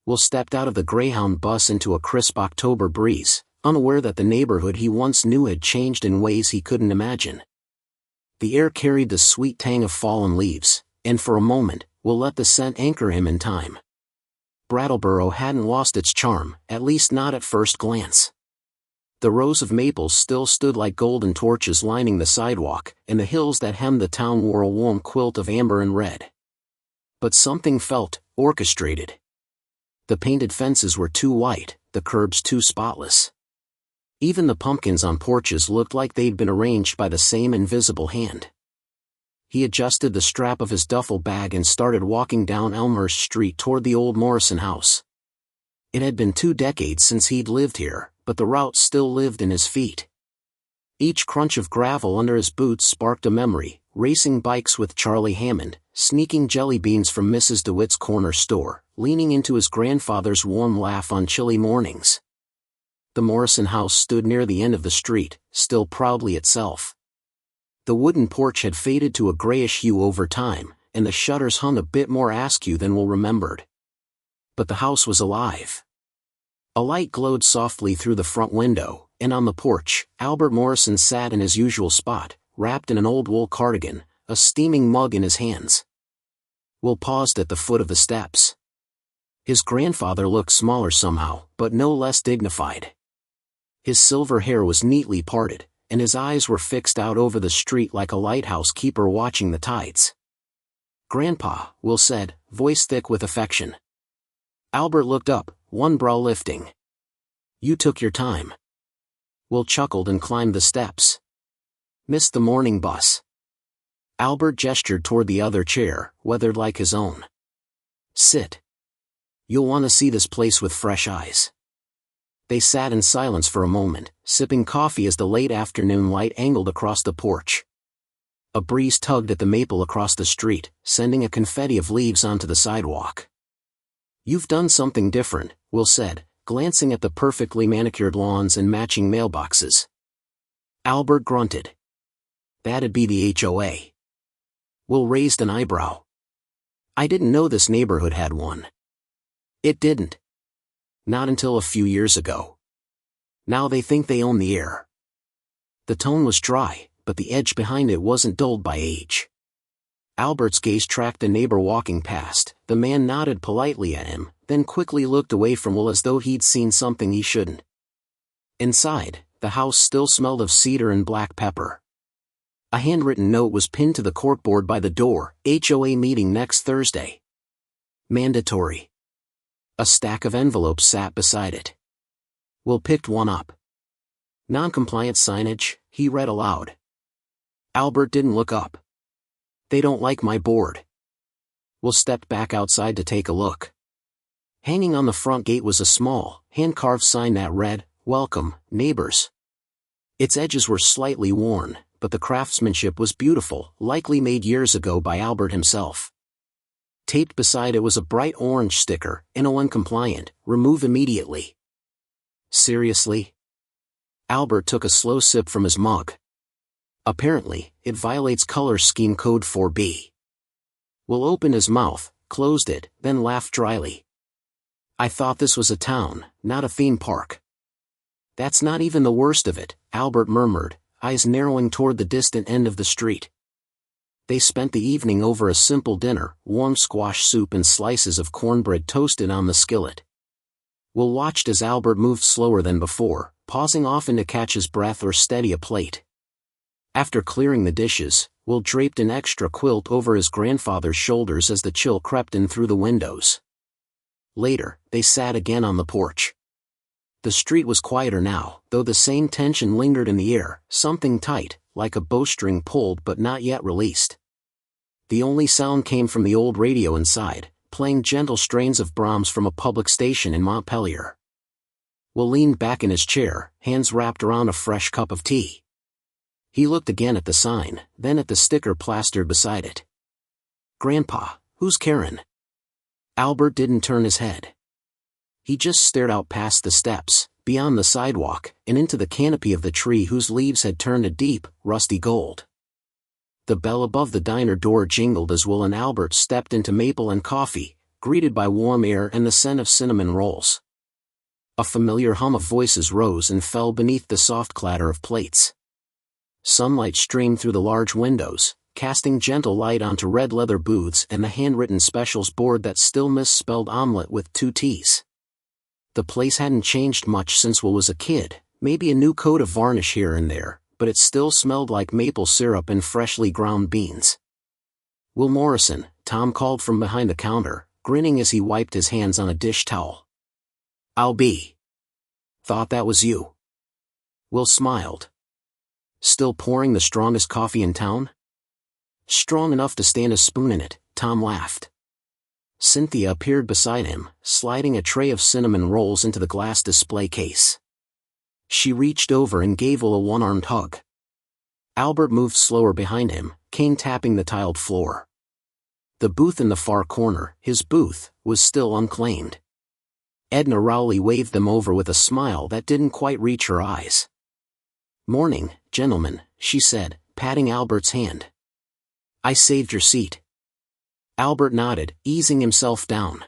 Will stepped out of the Greyhound bus into a crisp October breeze, unaware that the neighborhood he once knew had changed in ways he couldn't imagine. The air carried the sweet tang of fallen leaves, and for a moment, Will let the scent anchor him in time. Brattleboro hadn't lost its charm, at least not at first glance. The rows of maples still stood like golden torches lining the sidewalk, and the hills that hemmed the town wore a warm quilt of amber and red. But something felt orchestrated. The painted fences were too white, the curbs too spotless. Even the pumpkins on porches looked like they'd been arranged by the same invisible hand. He adjusted the strap of his duffel bag and started walking down Elmhurst Street toward the old Morrison house. It had been 2 decades since he'd lived here, but the route still lived in his feet. Each crunch of gravel under his boots sparked a memory: racing bikes with Charlie Hammond, sneaking jelly beans from Mrs. DeWitt's corner store, leaning into his grandfather's warm laugh on chilly mornings. The Morrison house stood near the end of the street, still proudly itself. The wooden porch had faded to a grayish hue over time, and the shutters hung a bit more askew than Will remembered. But the house was alive. A light glowed softly through the front window, and on the porch, Albert Morrison sat in his usual spot, wrapped in an old wool cardigan, a steaming mug in his hands. Will paused at the foot of the steps. His grandfather looked smaller somehow, but no less dignified. His silver hair was neatly parted, and his eyes were fixed out over the street like a lighthouse keeper watching the tides. "Grandpa," Will said, voice thick with affection. Albert looked up, one brow lifting. "You took your time." Will chuckled and climbed the steps. "Missed the morning bus." Albert gestured toward the other chair, weathered like his own. "Sit. You'll want to see this place with fresh eyes." They sat in silence for a moment, sipping coffee as the late afternoon light angled across the porch. A breeze tugged at the maple across the street, sending a confetti of leaves onto the sidewalk. "You've done something different," Will said, glancing at the perfectly manicured lawns and matching mailboxes. Albert grunted. "That'd be the HOA." Will raised an eyebrow. "I didn't know this neighborhood had one." "It didn't. Not until a few years ago. Now they think they own the air." The tone was dry, but the edge behind it wasn't dulled by age. Albert's gaze tracked a neighbor walking past. The man nodded politely at him, then quickly looked away from Will as though he'd seen something he shouldn't. Inside, the house still smelled of cedar and black pepper. A handwritten note was pinned to the corkboard by the door: "HOA meeting next Thursday. Mandatory." A stack of envelopes sat beside it. Will picked one up. "Non-compliant signage," he read aloud. Albert didn't look up. "They don't like my board." Will stepped back outside to take a look. Hanging on the front gate was a small, hand-carved sign that read, "Welcome, neighbors." Its edges were slightly worn, but the craftsmanship was beautiful, likely made years ago by Albert himself. Taped beside it was a bright orange sticker: "NON compliant, remove immediately." "Seriously?" Albert took a slow sip from his mug. "Apparently, it violates color scheme code 4B. Will opened his mouth, closed it, then laughed dryly. "I thought this was a town, not a theme park." "That's not even the worst of it," Albert murmured, eyes narrowing toward the distant end of the street. They spent the evening over a simple dinner: warm squash soup and slices of cornbread toasted on the skillet. Will watched as Albert moved slower than before, pausing often to catch his breath or steady a plate. After clearing the dishes, Will draped an extra quilt over his grandfather's shoulders as the chill crept in through the windows. Later, they sat again on the porch. The street was quieter now, though the same tension lingered in the air, something tight, like a bowstring pulled but not yet released. The only sound came from the old radio inside, playing gentle strains of Brahms from a public station in Montpelier. Will leaned back in his chair, hands wrapped around a fresh cup of tea. He looked again at the sign, then at the sticker plastered beside it. "Grandpa, who's Karen?" Albert didn't turn his head. He just stared out past the steps, beyond the sidewalk, and into the canopy of the tree whose leaves had turned a deep, rusty gold. The bell above the diner door jingled as Will and Albert stepped into Maple and Coffee, greeted by warm air and the scent of cinnamon rolls. A familiar hum of voices rose and fell beneath the soft clatter of plates. Sunlight streamed through the large windows, casting gentle light onto red leather booths and the handwritten specials board that still misspelled omelet with 2 T's. The place hadn't changed much since Will was a kid, maybe a new coat of varnish here and there, but it still smelled like maple syrup and freshly ground beans. "Will Morrison," Tom called from behind the counter, grinning as he wiped his hands on a dish towel. "I'll be." "Thought that was you." Will smiled. "Still pouring the strongest coffee in town?" "Strong enough to stand a spoon in it," Tom laughed. Cynthia appeared beside him, sliding a tray of cinnamon rolls into the glass display case. She reached over and gave Will a one-armed hug. Albert moved slower behind him, cane tapping the tiled floor. The booth in the far corner, his booth, was still unclaimed. Edna Rowley waved them over with a smile that didn't quite reach her eyes. "Morning, gentlemen," she said, patting Albert's hand. "I saved your seat." Albert nodded, easing himself down.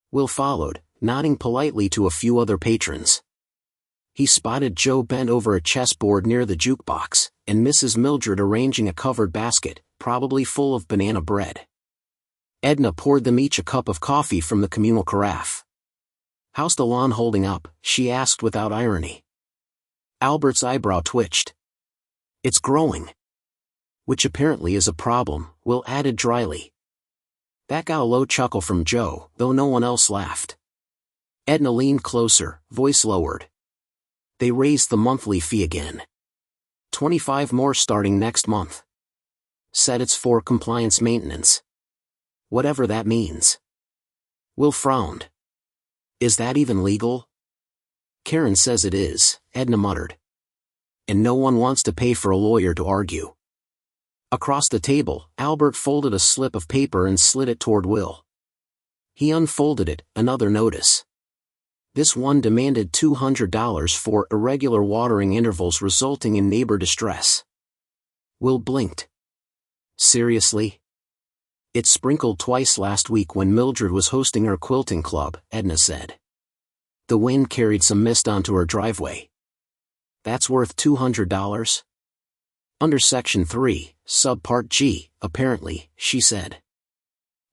Will followed, nodding politely to a few other patrons. He spotted Joe bent over a chessboard near the jukebox, and Mrs. Mildred arranging a covered basket, probably full of banana bread. Edna poured them each a cup of coffee from the communal carafe. "How's the lawn holding up?" she asked without irony. Albert's eyebrow twitched. "It's growing." "Which apparently is a problem," Will added dryly. That got a low chuckle from Joe, though no one else laughed. Edna leaned closer, voice lowered. "They raised the monthly fee again. 25 more starting next month. Said it's for compliance maintenance. Whatever that means." Will frowned. "Is that even legal?" "Karen says it is," Edna muttered. "And no one wants to pay for a lawyer to argue." Across the table, Albert folded a slip of paper and slid it toward Will. He unfolded it, another notice. This one demanded $200 for irregular watering intervals resulting in neighbor distress. Will blinked. "Seriously?" "It sprinkled twice last week when Mildred was hosting her quilting club," Edna said. "The wind carried some mist onto her driveway." "That's worth $200? Under Section 3, Subpart G, apparently," she said.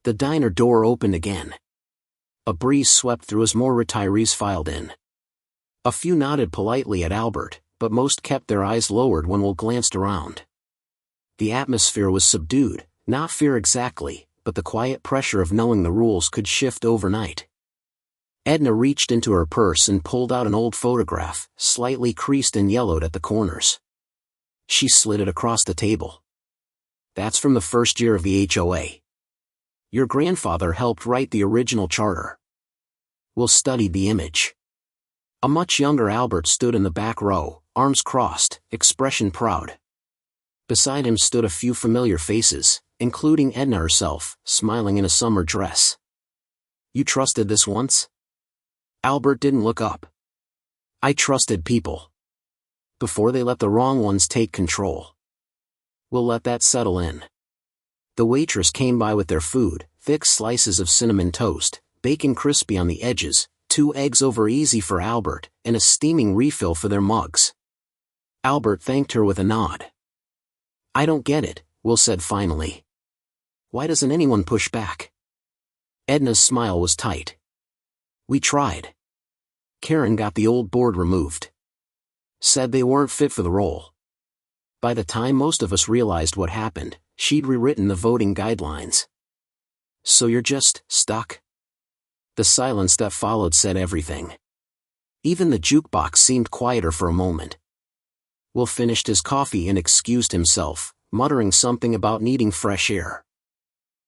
The diner door opened again. A breeze swept through as more retirees filed in. A few nodded politely at Albert, but most kept their eyes lowered when Will glanced around. The atmosphere was subdued, not fear exactly, but the quiet pressure of knowing the rules could shift overnight. Edna reached into her purse and pulled out an old photograph, slightly creased and yellowed at the corners. She slid it across the table. "That's from the first year of the HOA. Your grandfather helped write the original charter." Will studied the image. A much younger Albert stood in the back row, arms crossed, expression proud. Beside him stood a few familiar faces, including Edna herself, smiling in a summer dress. "You trusted this once?" Albert didn't look up. "I trusted people. Before they let the wrong ones take control." We'll let that settle in. The waitress came by with their food, thick slices of cinnamon toast, bacon crispy on the edges, 2 eggs over easy for Albert, and a steaming refill for their mugs. Albert thanked her with a nod. "I don't get it," Will said finally. "Why doesn't anyone push back?" Edna's smile was tight. "We tried. Karen got the old board removed. Said they weren't fit for the role. By the time most of us realized what happened, she'd rewritten the voting guidelines." "So you're just stuck?" The silence that followed said everything. Even the jukebox seemed quieter for a moment. Will finished his coffee and excused himself, muttering something about needing fresh air.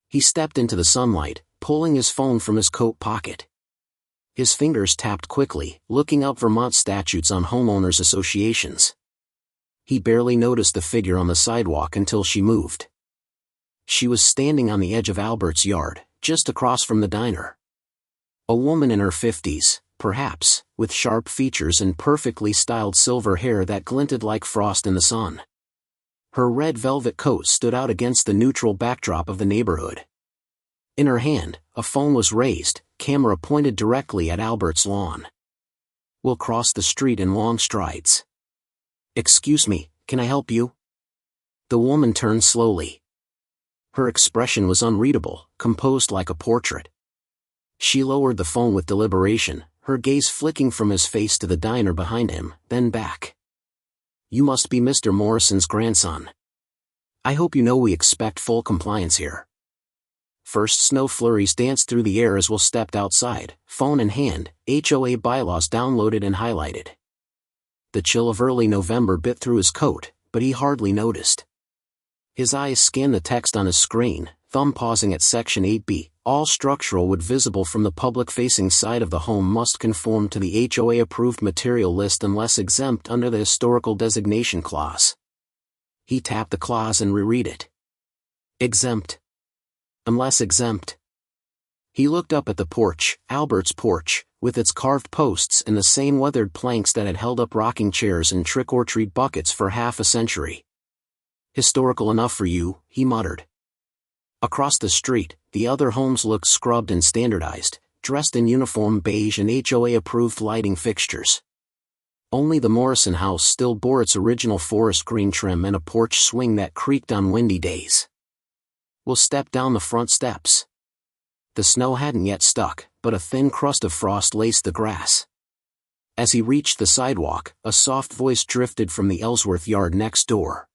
He stepped into the sunlight, pulling his phone from his coat pocket. His fingers tapped quickly, looking up Vermont statutes on homeowners associations. He barely noticed the figure on the sidewalk until she moved. She was standing on the edge of Albert's yard, just across from the diner. A woman in her 50s, perhaps, with sharp features and perfectly styled silver hair that glinted like frost in the sun. Her red velvet coat stood out against the neutral backdrop of the neighborhood. In her hand, a phone was raised, camera pointed directly at Albert's lawn. Will crossed the street in long strides. "Excuse me, can I help you?" The woman turned slowly. Her expression was unreadable, composed like a portrait. She lowered the phone with deliberation, her gaze flicking from his face to the diner behind him, then back. "You must be Mr. Morrison's grandson. I hope you know we expect full compliance here." First snow flurries danced through the air as Will stepped outside, phone in hand, HOA bylaws downloaded and highlighted. The chill of early November bit through his coat, but he hardly noticed. His eyes scanned the text on his screen, thumb pausing at Section 8B. All structural wood visible from the public-facing side of the home must conform to the HOA-approved material list unless exempt under the historical designation clause. He tapped the clause and reread it. Exempt. Unless exempt. He looked up at the porch, Albert's porch, with its carved posts and the same weathered planks that had held up rocking chairs and trick-or-treat buckets for half a century. "Historical enough for you," he muttered. Across the street, the other homes looked scrubbed and standardized, dressed in uniform beige and HOA-approved lighting fixtures. Only the Morrison house still bore its original forest green trim and a porch swing that creaked on windy days. Will step down the front steps. The snow hadn't yet stuck, but a thin crust of frost laced the grass. As he reached the sidewalk, a soft voice drifted from the Ellsworth yard next door.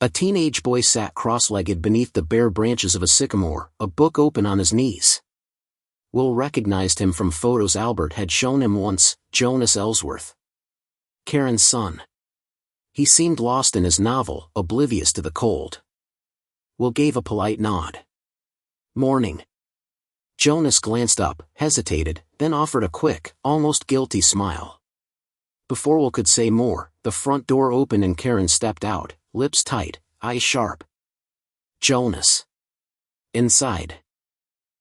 A teenage boy sat cross-legged beneath the bare branches of a sycamore, a book open on his knees. Will recognized him from photos Albert had shown him once, Jonas Ellsworth. Karen's son. He seemed lost in his novel, oblivious to the cold. Will gave a polite nod. "Morning." Jonas glanced up, hesitated, then offered a quick, almost guilty smile. Before Will could say more, the front door opened and Karen stepped out, lips tight, eyes sharp. "Jonas." "Inside."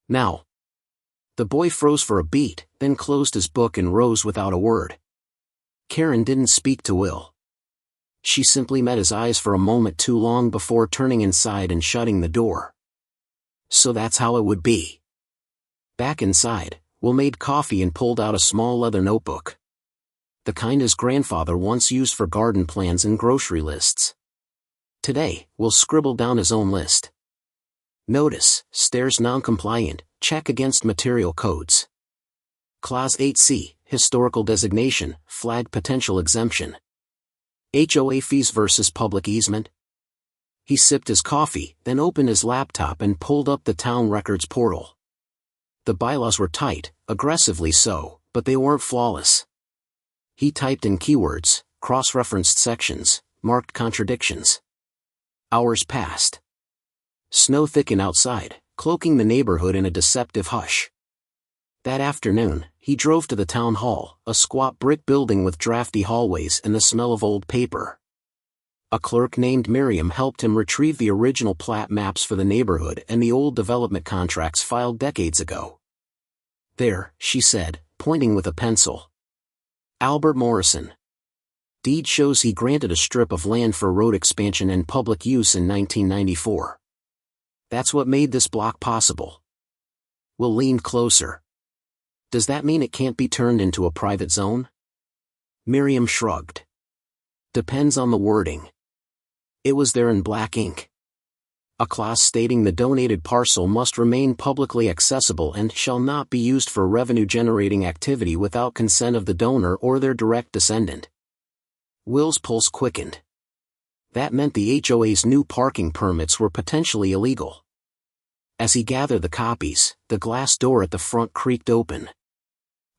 "Now." The boy froze for a beat, then closed his book and rose without a word. Karen didn't speak to Will. She simply met his eyes for a moment too long before turning inside and shutting the door. So that's how it would be. Back inside, Will made coffee and pulled out a small leather notebook. The kind his grandfather once used for garden plans and grocery lists. Today, Will scribbled down his own list. Notice, stairs non-compliant, check against material codes. Clause 8C, historical designation, flag potential exemption. HOA fees versus public easement. He sipped his coffee, then opened his laptop and pulled up the town records portal. The bylaws were tight, aggressively so, but they weren't flawless. He typed in keywords, cross-referenced sections, marked contradictions. Hours passed. Snow thickened outside, cloaking the neighborhood in a deceptive hush. That afternoon, he drove to the town hall, a squat brick building with drafty hallways and the smell of old paper. A clerk named Miriam helped him retrieve the original plat maps for the neighborhood and the old development contracts filed decades ago. "There," she said, pointing with a pencil. "Albert Morrison. Deed shows he granted a strip of land for road expansion and public use in 1994. That's what made this block possible." Will leaned closer. "Does that mean it can't be turned into a private zone?" Miriam shrugged. "Depends on the wording." It was there in black ink. A clause stating the donated parcel must remain publicly accessible and shall not be used for revenue-generating activity without consent of the donor or their direct descendant. Will's pulse quickened. That meant the HOA's new parking permits were potentially illegal. As he gathered the copies, the glass door at the front creaked open.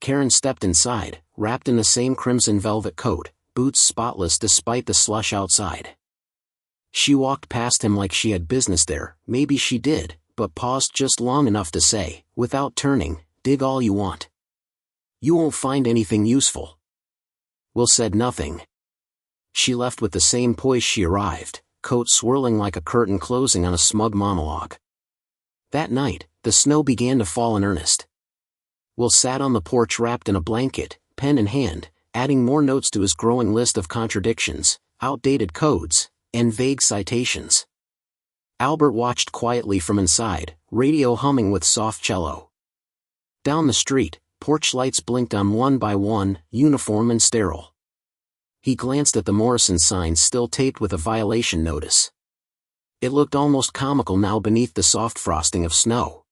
Karen stepped inside, wrapped in the same crimson velvet coat, boots spotless despite the slush outside. She walked past him like she had business there, maybe she did, but paused just long enough to say, without turning, "Dig all you want. You won't find anything useful." Will said nothing. She left with the same poise she arrived, coat swirling like a curtain closing on a smug monologue. That night, the snow began to fall in earnest. Will sat on the porch wrapped in a blanket, pen in hand, adding more notes to his growing list of contradictions, outdated codes, and vague citations. Albert watched quietly from inside, radio humming with soft cello. Down the street, porch lights blinked on one by one, uniform and sterile. He glanced at the Morrison sign still taped with a violation notice. It looked almost comical now beneath the soft frosting of snow.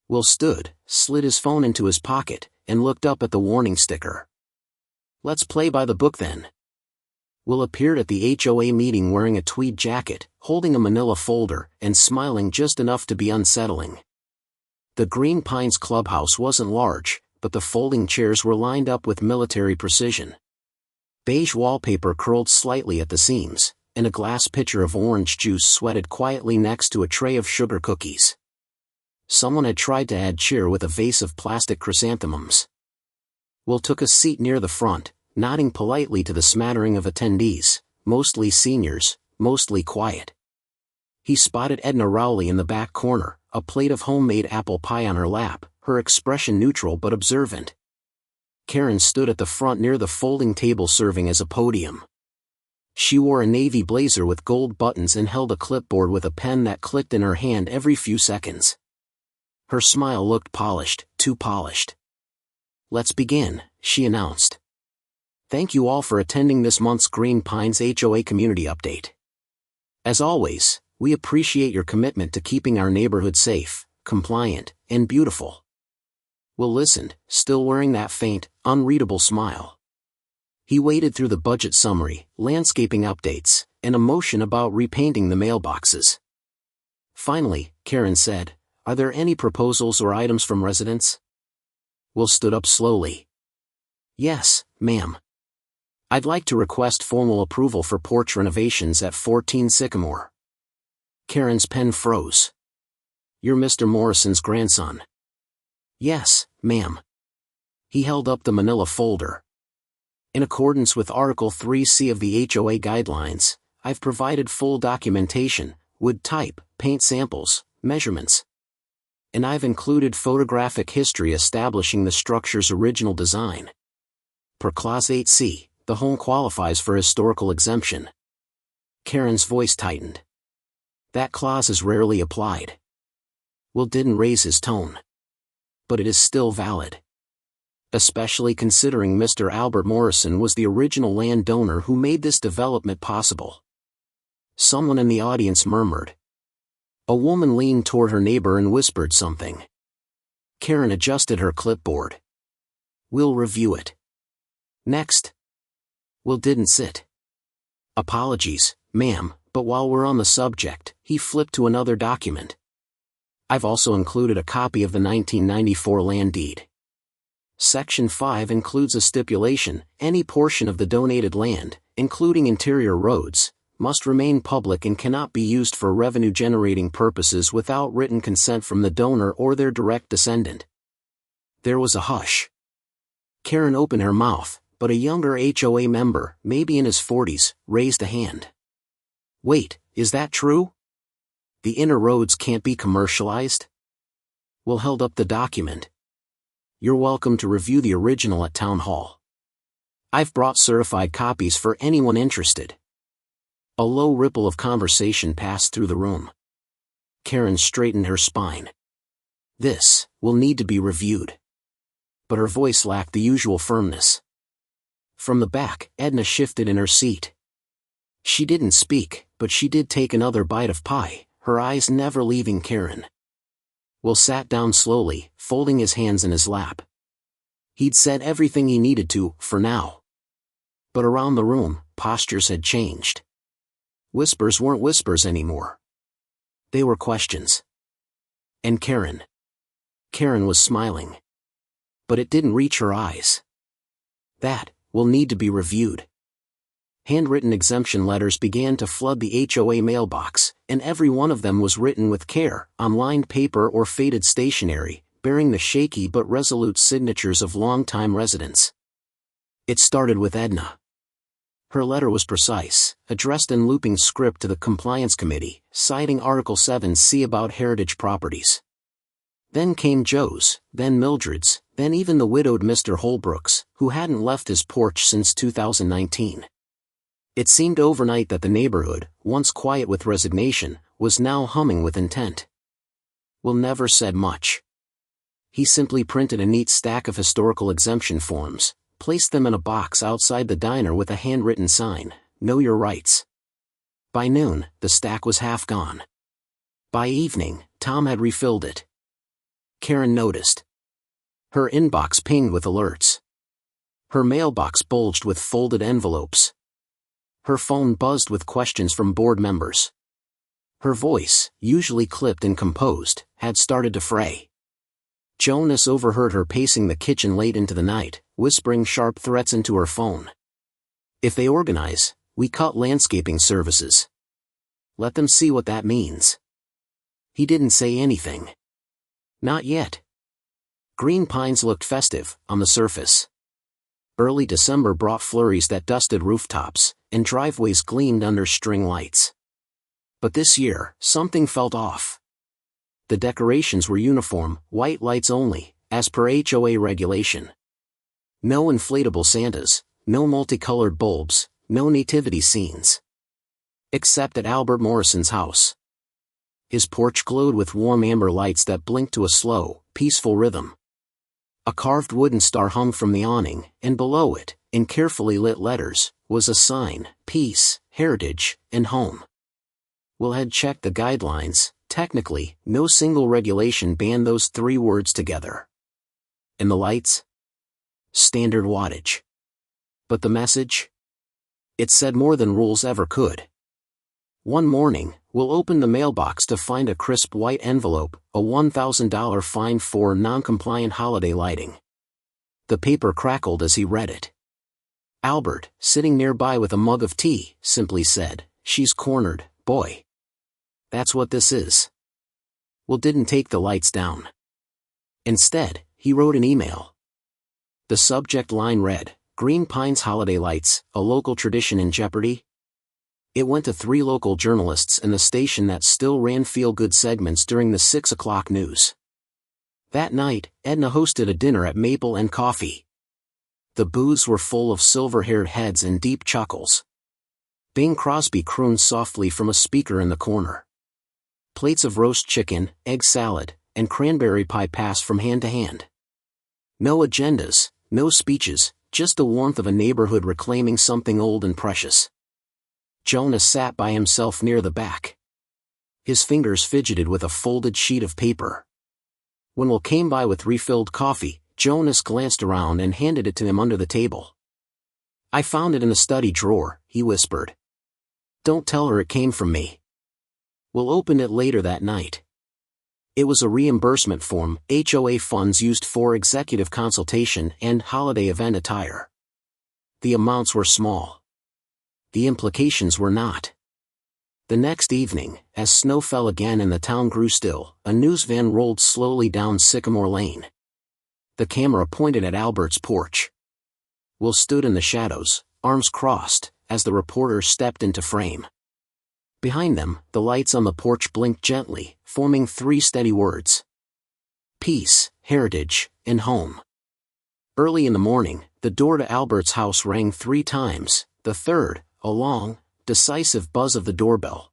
Will stood, slid his phone into his pocket, and looked up at the warning sticker. Let's play by the book then. Will appeared at the HOA meeting wearing a tweed jacket, holding a manila folder, and smiling just enough to be unsettling. The Green Pines clubhouse wasn't large, but the folding chairs were lined up with military precision. Beige wallpaper curled slightly at the seams, and a glass pitcher of orange juice sweated quietly next to a tray of sugar cookies. Someone had tried to add cheer with a vase of plastic chrysanthemums. Will took a seat near the front, nodding politely to the smattering of attendees, mostly seniors, mostly quiet. He spotted Edna Rowley in the back corner, a plate of homemade apple pie on her lap, her expression neutral but observant. Karen stood at the front near the folding table serving as a podium. She wore a navy blazer with gold buttons and held a clipboard with a pen that clicked in her hand every few seconds. Her smile looked polished, too polished. Let's begin, she announced. Thank you all for attending this month's Green Pines HOA Community Update. As always, we appreciate your commitment to keeping our neighborhood safe, compliant, and beautiful. Will listened, still wearing that faint, unreadable smile. He waded through the budget summary, landscaping updates, and a motion about repainting the mailboxes. Finally, Karen said, "Are there any proposals or items from residents?" Will stood up slowly. "Yes, ma'am. I'd like to request formal approval for porch renovations at 14 Sycamore." Karen's pen froze. "You're Mr. Morrison's grandson." "Yes, ma'am." He held up the manila folder. "In accordance with Article 3C of the HOA guidelines, I've provided full documentation, wood type, paint samples, measurements. And I've included photographic history establishing the structure's original design. Per Clause 8C, the home qualifies for historical exemption." Karen's voice tightened. "That clause is rarely applied." Will didn't raise his tone. "But it is still valid. Especially considering Mr. Albert Morrison was the original landowner who made this development possible." Someone in the audience murmured. A woman leaned toward her neighbor and whispered something. Karen adjusted her clipboard. "We'll review it. Next." Will didn't sit. "Apologies, ma'am, but while we're on the subject," he flipped to another document. "I've also included a copy of the 1994 land deed. Section 5 includes a stipulation: any portion of the donated land, including interior roads, must remain public and cannot be used for revenue-generating purposes without written consent from the donor or their direct descendant." There was a hush. Karen opened her mouth, but a younger HOA member, maybe in his 40s, raised a hand. "Wait, is that true? The inner roads can't be commercialized?" Will held up the document. "You're welcome to review the original at Town Hall. I've brought certified copies for anyone interested." A low ripple of conversation passed through the room. Karen straightened her spine. "This will need to be reviewed." But her voice lacked the usual firmness. From the back, Edna shifted in her seat. She didn't speak, but she did take another bite of pie, her eyes never leaving Karen. Will sat down slowly, folding his hands in his lap. He'd said everything he needed to, for now. But around the room, postures had changed. Whispers weren't whispers anymore. They were questions. And Karen. Karen was smiling. But it didn't reach her eyes. "That will need to be reviewed." Handwritten exemption letters began to flood the HOA mailbox, and every one of them was written with care, on lined paper or faded stationery, bearing the shaky but resolute signatures of longtime residents. It started with Edna. Her letter was precise, addressed in looping script to the Compliance Committee, citing Article 7C about heritage properties. Then came Joe's, then Mildred's, then even the widowed Mr. Holbrook's, who hadn't left his porch since 2019. It seemed overnight that the neighborhood, once quiet with resignation, was now humming with intent. Will never said much. He simply printed a neat stack of historical exemption forms, placed them in a box outside the diner with a handwritten sign, "Know your rights." By noon, the stack was half gone. By evening, Tom had refilled it. Karen noticed. Her inbox pinged with alerts. Her mailbox bulged with folded envelopes. Her phone buzzed with questions from board members. Her voice, usually clipped and composed, had started to fray. Jonas overheard her pacing the kitchen late into the night, whispering sharp threats into her phone. "If they organize, we cut landscaping services. Let them see what that means." He didn't say anything. Not yet. Green Pines looked festive, on the surface. Early December brought flurries that dusted rooftops, and driveways gleamed under string lights. But this year, something felt off. The decorations were uniform, white lights only, as per HOA regulation. No inflatable Santas, no multicolored bulbs, no nativity scenes. Except at Albert Morrison's house. His porch glowed with warm amber lights that blinked to a slow, peaceful rhythm. A carved wooden star hung from the awning, and below it, in carefully lit letters, was a sign, "Peace, Heritage, and Home." Will had checked the guidelines. Technically, no single regulation banned those three words together. And the lights? Standard wattage. But the message? It said more than rules ever could. One morning, Will opened the mailbox to find a crisp white envelope, a $1,000 fine for non-compliant holiday lighting. The paper crackled as he read it. Albert, sitting nearby with a mug of tea, simply said, "She's cornered, boy. That's what this is." Will didn't take the lights down. Instead, he wrote an email. The subject line read, "Green Pines Holiday Lights, a local tradition in jeopardy?" It went to 3 local journalists and the station that still ran feel-good segments during the 6 o'clock news. That night, Edna hosted a dinner at Maple and Coffee. The booths were full of silver-haired heads and deep chuckles. Bing Crosby crooned softly from a speaker in the corner. Plates of roast chicken, egg salad, and cranberry pie passed from hand to hand. No agendas, no speeches, just the warmth of a neighborhood reclaiming something old and precious. Jonas sat by himself near the back. His fingers fidgeted with a folded sheet of paper. When Will came by with refilled coffee, Jonas glanced around and handed it to him under the table. "I found it in the study drawer," he whispered. "Don't tell her it came from me." Will opened it later that night. It was a reimbursement form HOA funds used for executive consultation and holiday event attire. The amounts were small. The implications were not. The next evening, as snow fell again and the town grew still, a news van rolled slowly down Sycamore Lane. The camera pointed at Albert's porch. Will stood in the shadows, arms crossed, as the reporter stepped into frame. Behind them, the lights on the porch blinked gently, forming 3 steady words. Peace, Heritage, and Home. Early in the morning, the door to Albert's house rang 3 times, the third, a long, decisive buzz of the doorbell.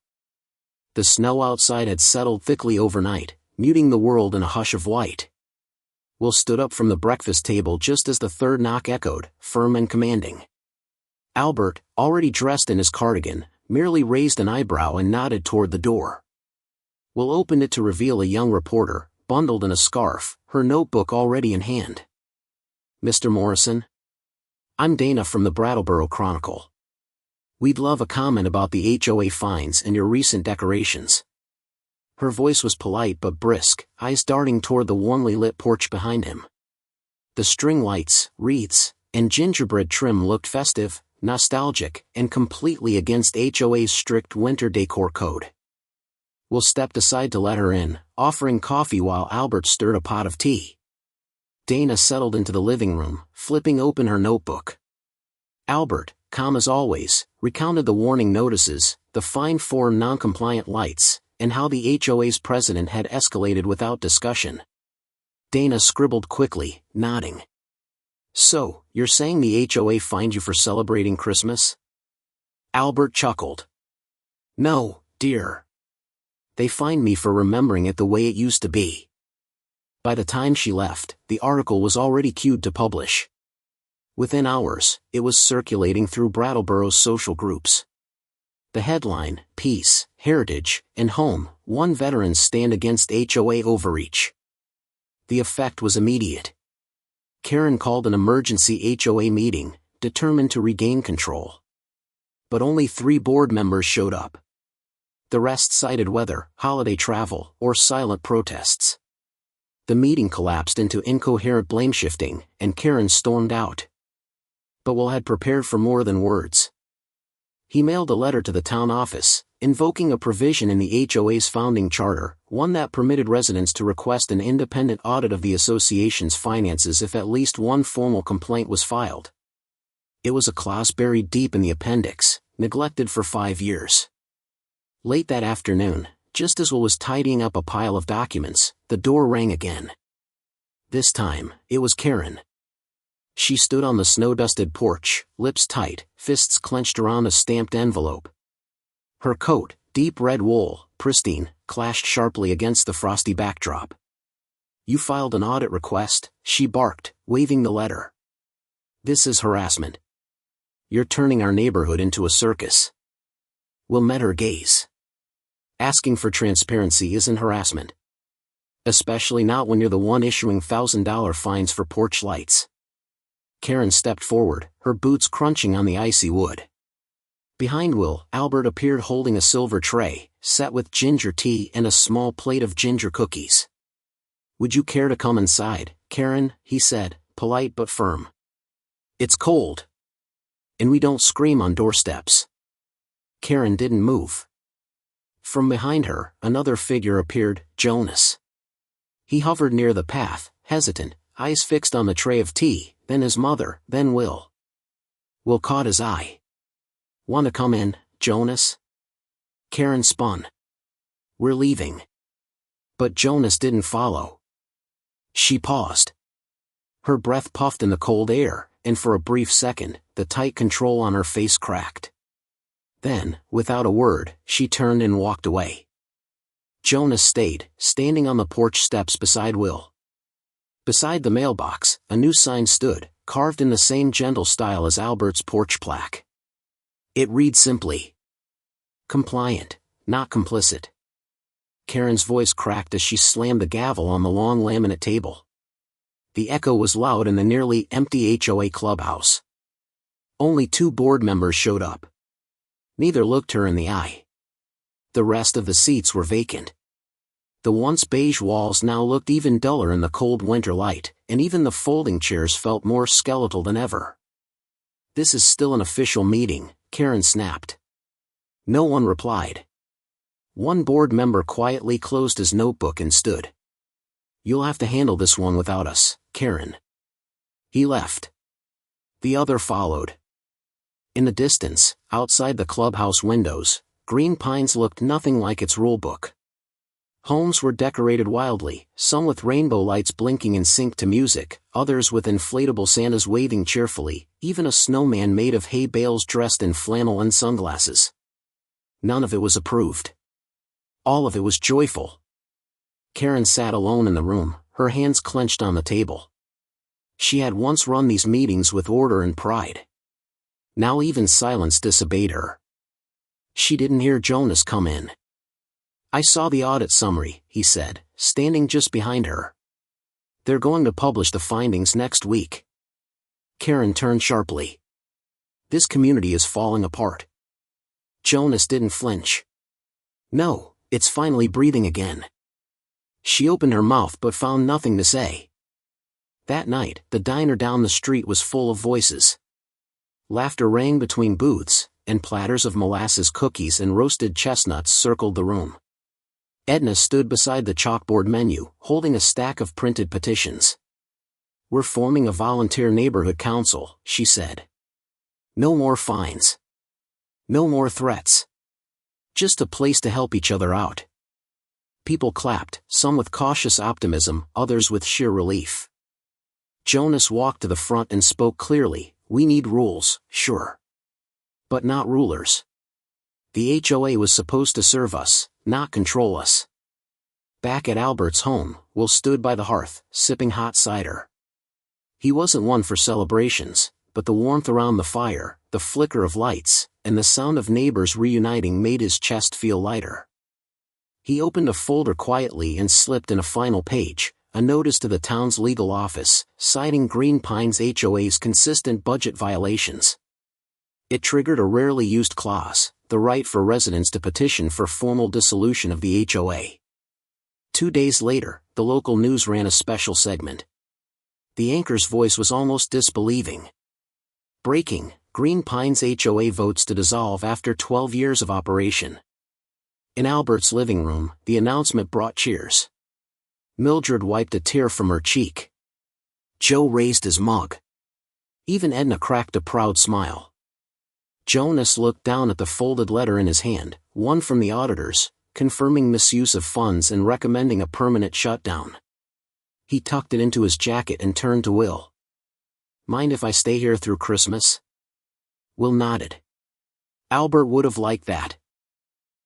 The snow outside had settled thickly overnight, muting the world in a hush of white. Will stood up from the breakfast table just as the third knock echoed, firm and commanding. Albert, already dressed in his cardigan, merely raised an eyebrow and nodded toward the door. Will opened it to reveal a young reporter, bundled in a scarf, her notebook already in hand. "Mr. Morrison? I'm Dana from the Brattleboro Chronicle. We'd love a comment about the HOA fines and your recent decorations." Her voice was polite but brisk, eyes darting toward the warmly lit porch behind him. The string lights, wreaths, and gingerbread trim looked festive, nostalgic, and completely against HOA's strict winter decor code. Will stepped aside to let her in, offering coffee while Albert stirred a pot of tea. Dana settled into the living room, flipping open her notebook. Albert, calm as always, recounted the warning notices, the fine for non-compliant lights, and how the HOA's president had escalated without discussion. Dana scribbled quickly, nodding. "So, you're saying the HOA fined you for celebrating Christmas?" Albert chuckled. "No, dear. They fined me for remembering it the way it used to be. By the time she left, the article was already queued to publish. Within hours, it was circulating through Brattleboro's social groups. The headline, Peace, Heritage, and Home, One Veterans Stand Against HOA Overreach. The effect was immediate. Karen called an emergency HOA meeting, determined to regain control. But only 3 board members showed up. The rest cited weather, holiday travel, or silent protests. The meeting collapsed into incoherent blame-shifting, and Karen stormed out. But Will had prepared for more than words. He mailed a letter to the town office, invoking a provision in the HOA's founding charter, one that permitted residents to request an independent audit of the association's finances if at least one formal complaint was filed. It was a clause buried deep in the appendix, neglected for 5 years. Late that afternoon, just as Will was tidying up a pile of documents, the door rang again. This time, it was Karen. She stood on the snow-dusted porch, lips tight, fists clenched around a stamped envelope. Her coat, deep red wool, pristine, clashed sharply against the frosty backdrop. "You filed an audit request," she barked, waving the letter. "This is harassment. You're turning our neighborhood into a circus." Will met her gaze. Asking for transparency isn't harassment. Especially not when you're the one issuing $1,000 fines for porch lights. Karen stepped forward, her boots crunching on the icy wood. Behind Will, Albert appeared holding a silver tray, set with ginger tea and a small plate of ginger cookies. "Would you care to come inside, Karen?" he said, polite but firm. "It's cold. And we don't scream on doorsteps." Karen didn't move. From behind her, another figure appeared, Jonas. He hovered near the path, hesitant, eyes fixed on the tray of tea, then his mother, then Will. Will caught his eye. "Want to come in, Jonas?" Karen spun. "We're leaving." But Jonas didn't follow. She paused. Her breath puffed in the cold air, and for a brief second, the tight control on her face cracked. Then, without a word, she turned and walked away. Jonas stayed, standing on the porch steps beside Will. Beside the mailbox, a new sign stood, carved in the same gentle style as Albert's porch plaque. It read simply, "Compliant, not complicit." Karen's voice cracked as she slammed the gavel on the long laminate table. The echo was loud in the nearly empty HOA clubhouse. Only 2 board members showed up. Neither looked her in the eye. The rest of the seats were vacant. The once beige walls now looked even duller in the cold winter light, and even the folding chairs felt more skeletal than ever. "This is still an official meeting," Karen snapped. No one replied. One board member quietly closed his notebook and stood. "You'll have to handle this one without us, Karen." He left. The other followed. In the distance, outside the clubhouse windows, Green Pines looked nothing like its rulebook. Homes were decorated wildly, some with rainbow lights blinking in sync to music, others with inflatable Santas waving cheerfully, even a snowman made of hay bales dressed in flannel and sunglasses. None of it was approved. All of it was joyful. Karen sat alone in the room, her hands clenched on the table. She had once run these meetings with order and pride. Now even silence disobeyed her. She didn't hear Jonas come in. "I saw the audit summary," he said, standing just behind her. "They're going to publish the findings next week." Karen turned sharply. "This community is falling apart." Jonas didn't flinch. "No, it's finally breathing again." She opened her mouth but found nothing to say. That night, the diner down the street was full of voices. Laughter rang between booths, and platters of molasses cookies and roasted chestnuts circled the room. Edna stood beside the chalkboard menu, holding a stack of printed petitions. "We're forming a volunteer neighborhood council," she said. "No more fines. No more threats. Just a place to help each other out." People clapped, some with cautious optimism, others with sheer relief. Jonas walked to the front and spoke clearly, "We need rules, sure. But not rulers. The HOA was supposed to serve us, not control us. Back at Albert's home, Will stood by the hearth, sipping hot cider. He wasn't one for celebrations, but the warmth around the fire, the flicker of lights, and the sound of neighbors reuniting made his chest feel lighter. He opened a folder quietly and slipped in a final page, a notice to the town's legal office, citing Green Pines HOA's consistent budget violations. It triggered a rarely used clause, the right for residents to petition for formal dissolution of the HOA. 2 days later, the local news ran a special segment. The anchor's voice was almost disbelieving. Breaking, Green Pines HOA votes to dissolve after 12 years of operation. In Albert's living room, the announcement brought cheers. Mildred wiped a tear from her cheek. Joe raised his mug. Even Edna cracked a proud smile. Jonas looked down at the folded letter in his hand, one from the auditors, confirming misuse of funds and recommending a permanent shutdown. He tucked it into his jacket and turned to Will. Mind if I stay here through Christmas? Will nodded. Albert would have liked that.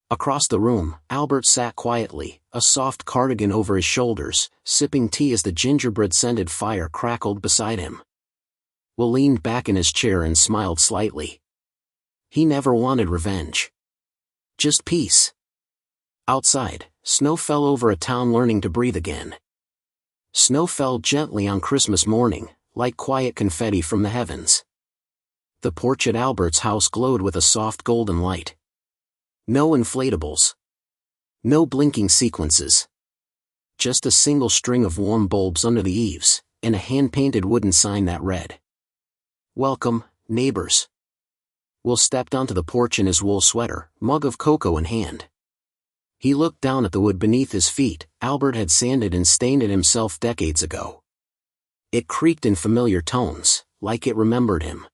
Across the room, Albert sat quietly, a soft cardigan over his shoulders, sipping tea as the gingerbread-scented fire crackled beside him. Will leaned back in his chair and smiled slightly. He never wanted revenge. Just peace. Outside, snow fell over a town learning to breathe again. Snow fell gently on Christmas morning, like quiet confetti from the heavens. The porch at Albert's house glowed with a soft golden light. No inflatables. No blinking sequences. Just a single string of warm bulbs under the eaves, and a hand-painted wooden sign that read, "Welcome, neighbors." Will stepped onto the porch in his wool sweater, mug of cocoa in hand. He looked down at the wood beneath his feet. Albert had sanded and stained it himself decades ago. It creaked in familiar tones, like it remembered him.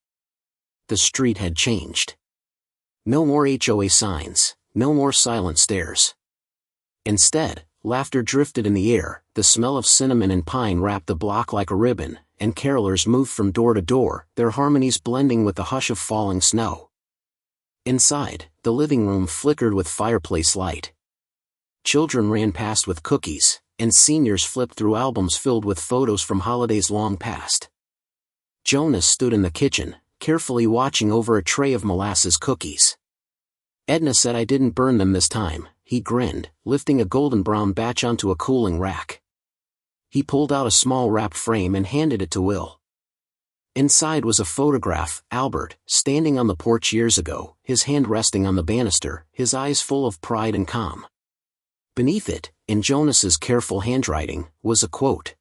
The street had changed. No more HOA signs, no more silent stares. Instead, laughter drifted in the air, the smell of cinnamon and pine wrapped the block like a ribbon, and carolers moved from door to door, their harmonies blending with the hush of falling snow. Inside, the living room flickered with fireplace light. Children ran past with cookies, and seniors flipped through albums filled with photos from holidays long past. Jonas stood in the kitchen, carefully watching over a tray of molasses cookies. Edna said I didn't burn them this time, he grinned, lifting a golden brown batch onto a cooling rack. He pulled out a small wrapped frame and handed it to Will. Inside was a photograph, Albert, standing on the porch years ago, his hand resting on the banister, his eyes full of pride and calm. Beneath it, in Jonas's careful handwriting, was a quote.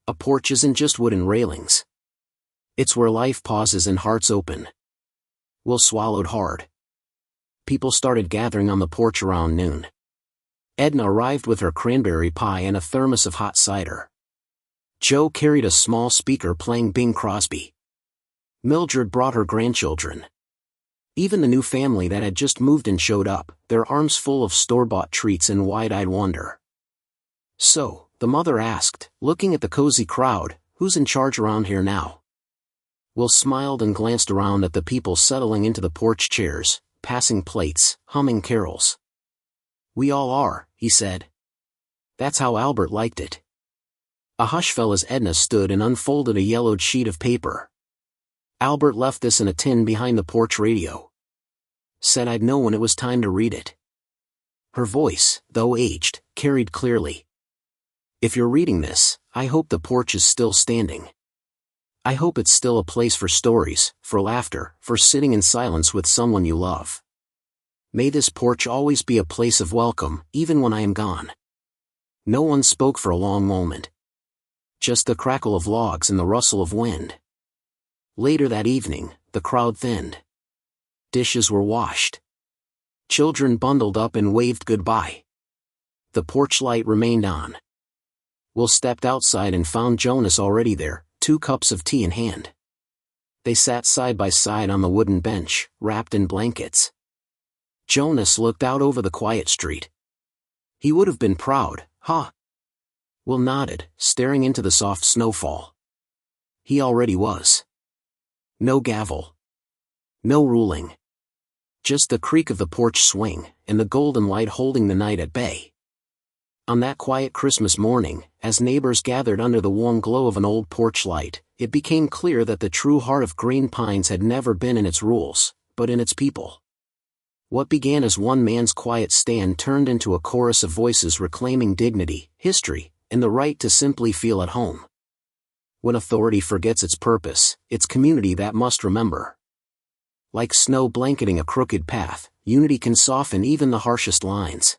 "A porch isn't just wooden railings. It's where life pauses and hearts open." Will swallowed hard. People started gathering on the porch around noon. Edna arrived with her cranberry pie and a thermos of hot cider. Joe carried a small speaker playing Bing Crosby. Mildred brought her grandchildren. Even the new family that had just moved in showed up, their arms full of store-bought treats and wide-eyed wonder. "So," the mother asked, looking at the cozy crowd, "who's in charge around here now?" Will smiled and glanced around at the people settling into the porch chairs, passing plates, humming carols. "We all are," he said. That's how Albert liked it. A hush fell as Edna stood and unfolded a yellowed sheet of paper. "Albert left this in a tin behind the porch radio. Said I'd know when it was time to read it." Her voice, though aged, carried clearly. "If you're reading this, I hope the porch is still standing. I hope it's still a place for stories, for laughter, for sitting in silence with someone you love. May this porch always be a place of welcome, even when I am gone." No one spoke for a long moment. Just the crackle of logs and the rustle of wind. Later that evening, the crowd thinned. Dishes were washed. Children bundled up and waved goodbye. The porch light remained on. Will stepped outside and found Jonas already there, 2 cups of tea in hand. They sat side by side on the wooden bench, wrapped in blankets. Jonas looked out over the quiet street. He would have been proud, huh? Will nodded, staring into the soft snowfall. He already was. No gavel. No ruling. Just the creak of the porch swing, and the golden light holding the night at bay. On that quiet Christmas morning, as neighbors gathered under the warm glow of an old porch light, it became clear that the true heart of Green Pines had never been in its rules, but in its people. What began as one man's quiet stand turned into a chorus of voices reclaiming dignity, history, and the right to simply feel at home. When authority forgets its purpose, it's community that must remember. Like snow blanketing a crooked path, unity can soften even the harshest lines.